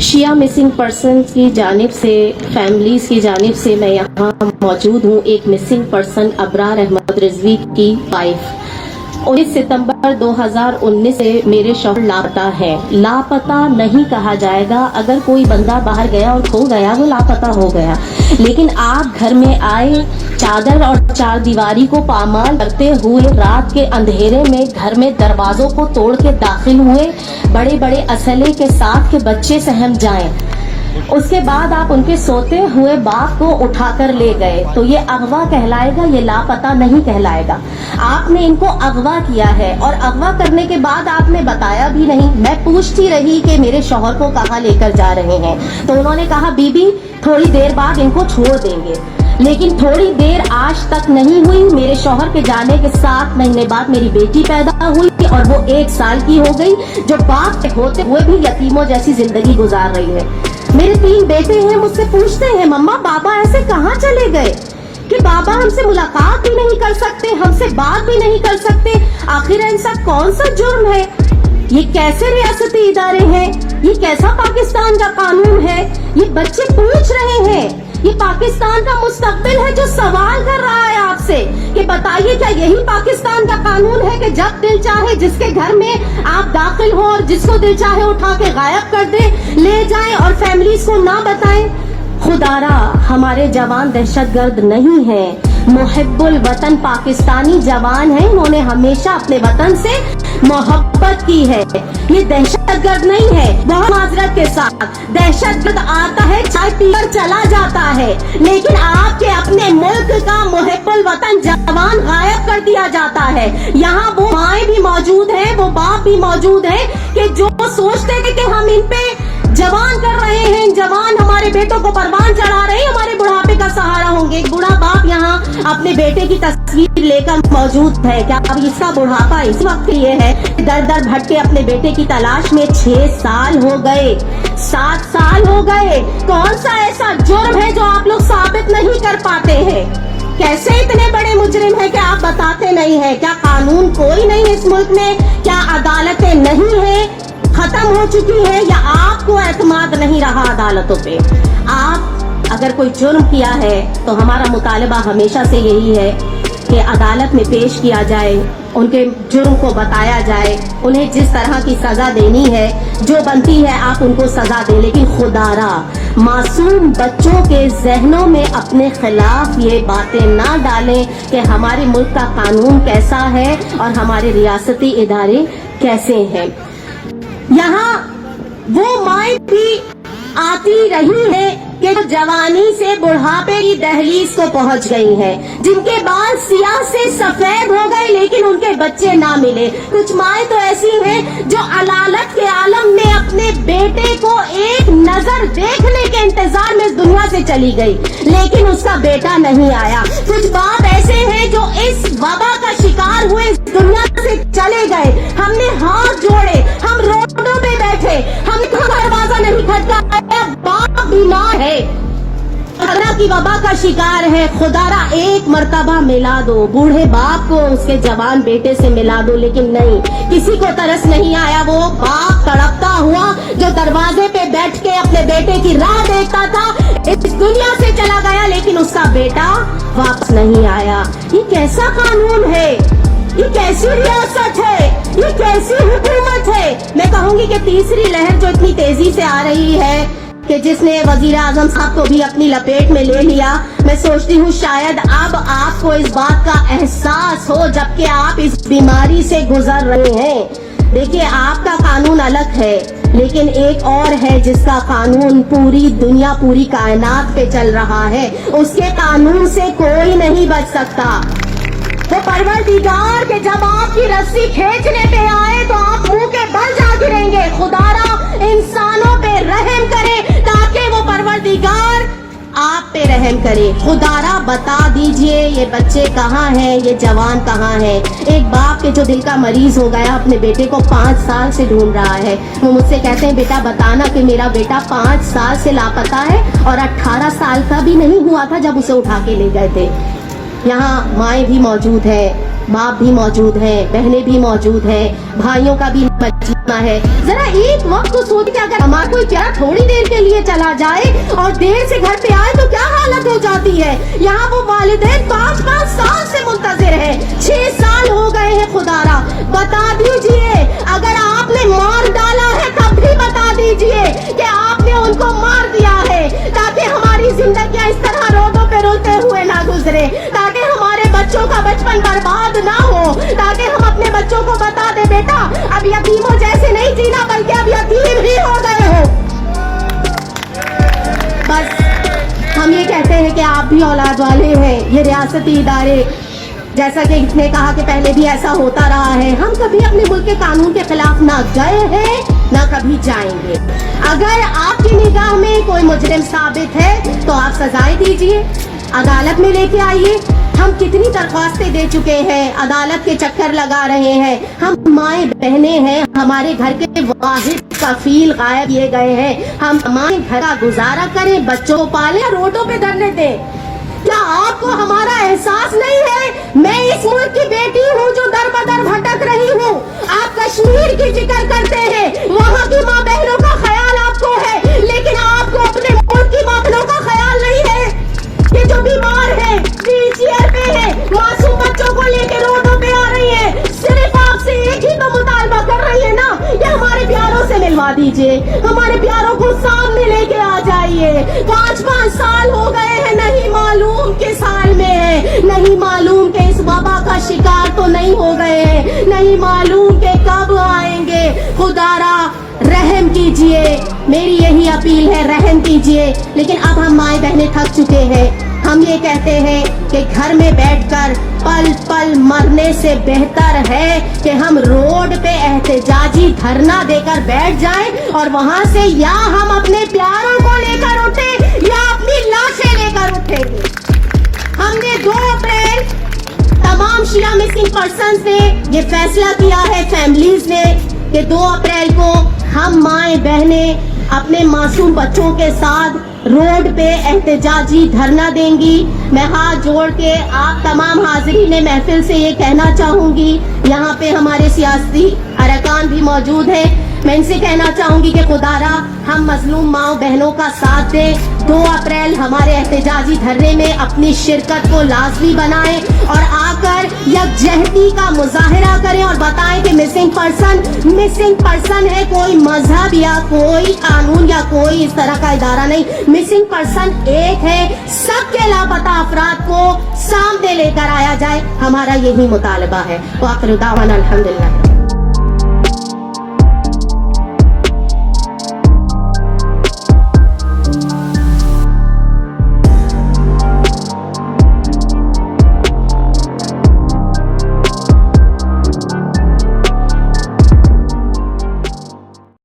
शिया missing person की जानिब से, फैमिलीज की जानिब से मैं यहाँ मौजूद हूँ एक मिसिंग पर्सन अबरार अहमद रिजवी की वाइफ। 19 सितंबर 2019 से मेरे शौहर लापता है। लापता नहीं कहा जाएगा, अगर कोई बंदा बाहर गया और खो गया वो लापता हो गया, लेकिन आप घर में आए, चादर और चार दीवारी को पामाल करते हुए रात के अंधेरे में घर में दरवाजों को तोड़ के दाखिल हुए, बड़े बड़े असले के साथ के बच्चे सहम जाएं, उसके बाद आप उनके सोते हुए बाप को उठाकर ले गए, तो ये अगवा कहलाएगा, ये लापता नहीं कहलाएगा। आपने इनको अगवा किया है और अगवा करने के बाद आपने बताया भी नहीं। मैं पूछती रही कि मेरे शौहर को कहाँ लेकर जा रहे हैं, तो उन्होंने कहा बीबी थोड़ी देर बाद इनको छोड़ देंगे, लेकिन थोड़ी देर आज तक नहीं हुई। मेरे शौहर के जाने के 7 महीने बाद मेरी बेटी पैदा हुई और वो 1 साल की हो गई, जो बाप के होते हुए भी यतीमों जैसी जिंदगी गुजार रही है। मेरे 3 बेटे हैं, मुझसे पूछते हैं मम्मा बाबा ऐसे कहाँ चले गए, कि बाबा हमसे मुलाकात भी नहीं कर सकते, हमसे बात भी नहीं कर सकते। आखिर ऐसा कौन सा जुर्म है, ये कैसे रियासती इदारे हैं, ये कैसा पाकिस्तान का कानून है। ये बच्चे पूछ रहे हैं, ये पाकिस्तान का मुस्तकबिल है जो सवाल कर रहा है आपसे कि बताइए क्या यही पाकिस्तान का कानून है कि जब दिल चाहे जिसके घर में आप दाखिल हो और जिसको दिल चाहे उठा के गायब कर दे, ले जाएं और फैमिलीज को ना बताएं। खुदारा हमारे जवान दहशतगर्द नहीं हैं, मुहिब्बुल वतन पाकिस्तानी जवान हैं, इन्होंने हमेशा अपने वतन से मोहब्बत की है। ये दहशतगर्द नहीं है। बहुत माजरत के साथ दहशतगर्द आता है चाय पीकर चला जाता है, लेकिन आपके अपने मुल्क का मुहिब्बुल वतन जवान गायब कर दिया जाता है। यहाँ वो माएँ भी मौजूद हैं, वो बाप भी मौजूद हैं कि जो सोचते थे कि हम इन पे जवान कर रहे हैं, जवान हमारे बेटों को परवान चढ़ा रहे हैं, हमारे बुढ़ापे का सहारा होंगे। एक बूढ़ा बाप यहाँ अपने बेटे की तस्वीर लेकर मौजूद है। क्या अब इसका बुढ़ापा इस वक्त ये है, दर दर भटके अपने बेटे की तलाश में 6 साल हो गए, 7 साल हो गए। कौन सा ऐसा जुर्म है जो आप लोग साबित नहीं कर पाते हैं? कैसे इतने बड़े मुजरिम हैं कि आप बताते नहीं हैं? क्या कानून कोई नहीं इस मुल्क में? क्या अदालतें नहीं है, खत्म हो चुकी है, या आपको एतमाद नहीं रहा अदालतों पे? आप अगर कोई जुर्म किया है तो हमारा मुतालबा हमेशा से यही है कि अदालत में पेश किया जाए, उनके जुर्म को बताया जाए, उन्हें जिस तरह की सजा देनी है जो बनती है आप उनको सजा दें, लेकिन खुदारा मासूम बच्चों के जहनों में अपने खिलाफ ये बातें ना डालें कि हमारे मुल्क का कानून कैसा है और हमारे रियासती इदारे कैसे हैं। यहाँ वो माएँ भी आती रही है कि जो जवानी से बुढ़ापे की दहलीज को पहुंच गई हैं, जिनके बाल सियाह से सफेद हो गए लेकिन उनके बच्चे ना मिले। कुछ माएँ तो ऐसी हैं जो अलालत के आलम में अपने बेटे को एक नजर देखने के इंतजार में इस दुनिया से चली गई, लेकिन उसका बेटा नहीं आया। कुछ बाप ऐसे हैं जो इस वबा का शिकार हुए इस दुनिया से चले गए। हमने हाथ जोड़े, हम रोडों पे बैठे, हमने दरवाजा नहीं खटकाया, बाप बीमार है, कोरोना की वबा का शिकार है। खुदारा एक मर्तबा मिला दो, बूढ़े बाप को उसके जवान बेटे से मिला दो, लेकिन नहीं, किसी को तरस नहीं आया। वो बाप तड़पता हुआ जो दरवाजे पे बैठ के अपने बेटे की राह देखता था, इस दुनिया से चला गया, लेकिन उसका बेटा वापस नहीं आया। ये कैसा कानून है, ये कैसी रियासत है, ये कैसी हुकूमत है? मैं कहूंगी कि तीसरी लहर जो इतनी तेजी से आ रही है कि जिसने वजीर आजम साहब को भी अपनी लपेट में ले लिया, मैं सोचती हूँ शायद अब आपको इस बात का एहसास हो, जबकि आप इस बीमारी से गुजर रहे हैं। देखिए आपका कानून अलग है, लेकिन एक और है जिसका कानून पूरी दुनिया, पूरी कायनात पे चल रहा है। उसके कानून से कोई नहीं बच सकता। वो परवरदिगार के जब आपकी रस्सी खींचने पे आए तो आप मुंह के बल जा गिरेंगे। खुदारा इंसानों पे रहम करे ताकि वो परवरदिगार आप पे रहम करे। खुदारा बता दीजिए ये बच्चे कहाँ हैं, ये जवान कहाँ हैं? एक बाप के जो दिल का मरीज हो गया अपने बेटे को 5 साल से ढूंढ रहा है, वो मुझसे कहते हैं बेटा बताना कि मेरा बेटा 5 साल से लापता है और 18 साल का भी नहीं हुआ था जब उसे उठा के ले गए थे। यहाँ माएँ भी मौजूद है, बाप भी मौजूद है, बहनें भी मौजूद है, भाइयों का भी ہے. ذرا ایک وقت تو سوچ کہ اگر ہمارا کوئی پیارا تھوڑی دیر کے لیے چلا جائے اور دیر سے گھر پہ آئے تو کیا حالت ہو جاتی ہے. یہاں وہ والدین 5-5 سال سے منتظر ہے, 6 سال ہو گئے ہیں. خدا را بتا دیجئے, اگر آپ نے مار ڈالا ہے تب بھی بتا دیجئے کہ آپ نے ان کو مار دیا ہے, تاکہ ہماری زندگیاں اس طرح روڈوں پہ رولتے ہوئے نہ گزرے, تاکہ ہمارے بچوں کا بچپن برباد نہ ہو, تاکہ ہم اپنے بچوں کو بتا دے بیٹا اب یتیموں جیسے نہیں جینا بلکہ اب یتیم ہی ہو گئے ہو. بس ہم یہ کہتے ہیں کہ آپ بھی اولاد والے ہیں. یہ ریاستی ادارے جیسا کہ اس نے کہا کہ پہلے بھی ایسا ہوتا رہا ہے, ہم کبھی اپنے ملک کے قانون کے خلاف نہ گئے ہیں نہ کبھی جائیں گے. اگر آپ کی نگاہ میں کوئی مجرم ثابت ہے تو آپ سزائیں دیجئے, عدالت میں لے کے آئیے. ہم کتنی درخواستیں دے چکے ہیں, عدالت کے چکر لگا رہے ہیں. ہم مائیں بہنیں ہیں, ہمارے گھر کے واحد کفیل غائب کیے گئے ہیں. ہم ہمارے گھر کا گزارا کریں, بچوں کو پالیں, روڈوں پہ دھرنے دیں. کیا آپ کو ہمارا احساس نہیں ہے؟ میں اس ملک کی بیٹی ہوں جو در بدر بھٹک رہی ہوں. آپ کشمیر کی ذکر کرتے ہیں, وہاں کی ماں بہنوں کا خیال آپ کو ہے, لیکن آپ کو اپنے ملک کی ماں بہنوں کا خیال نہیں ہے کہ جو بیمار ہے, ویل چیئر پہ ہے, معصوم بچوں کو لے کے روڈوں پہ آ رہی ہے. صرف آپ سے ایک ہی تو مطالبہ کر رہی ہے نا کہ ہمارے پیاروں سے ملوا دیجئے, ہمارے پیاروں کو سامنے لے کے آ جائیے. 5-5 سال ہو گئے ہیں, نہیں معلوم کس سال میں ہے, نہیں معلوم کہ اس وبا کا شکار تو نہیں ہو گئے ہیں, نہیں معلوم کہ کب آئیں گے. خدا را رحم کیجئے, میری یہی اپیل ہے, رحم کیجئے. لیکن اب ہم مائیں بہنیں تھک چکے ہیں. ہم یہ کہتے ہیں کہ گھر میں بیٹھ کر پل پل مرنے سے بہتر ہے کہ ہم روڈ پہ احتجاجی دھرنا دے کر بیٹھ جائیں اور وہاں سے یا ہم اپنے پیاروں کو لے کر اٹھیں یا اپنی لاشیں لے کر اٹھیں گے. ہم نے 2 اپریل تمام شیعہ مسنگ پرسنز نے یہ فیصلہ کیا ہے, فیملیز نے, کہ 2 اپریل کو ہم مائیں بہنیں اپنے معصوم بچوں کے ساتھ روڈ پہ احتجاجی دھرنا دیں گی. میں ہاتھ جوڑ کے آپ تمام حاضرین محفل سے یہ کہنا چاہوں گی, یہاں پہ ہمارے سیاسی ارکان بھی موجود ہیں, میں ان سے کہنا چاہوں گی کہ خدا را ہم مظلوم ماؤں بہنوں کا ساتھ دیں. 2 اپریل ہمارے احتجاجی دھرنے میں اپنی شرکت کو لازمی بنائیں اور آ کر یکجہتی کا مظاہرہ کریں اور بتائیں کہ مسنگ پرسن ہے, کوئی مذہب یا کوئی قانون یا کوئی اس طرح کا ادارہ نہیں. مسنگ پرسن ایک ہے, سب کے لاپتہ افراد کو سامنے لے کر آیا جائے. ہمارا یہی مطالبہ ہے. وآخر دعوانا الحمدللہ.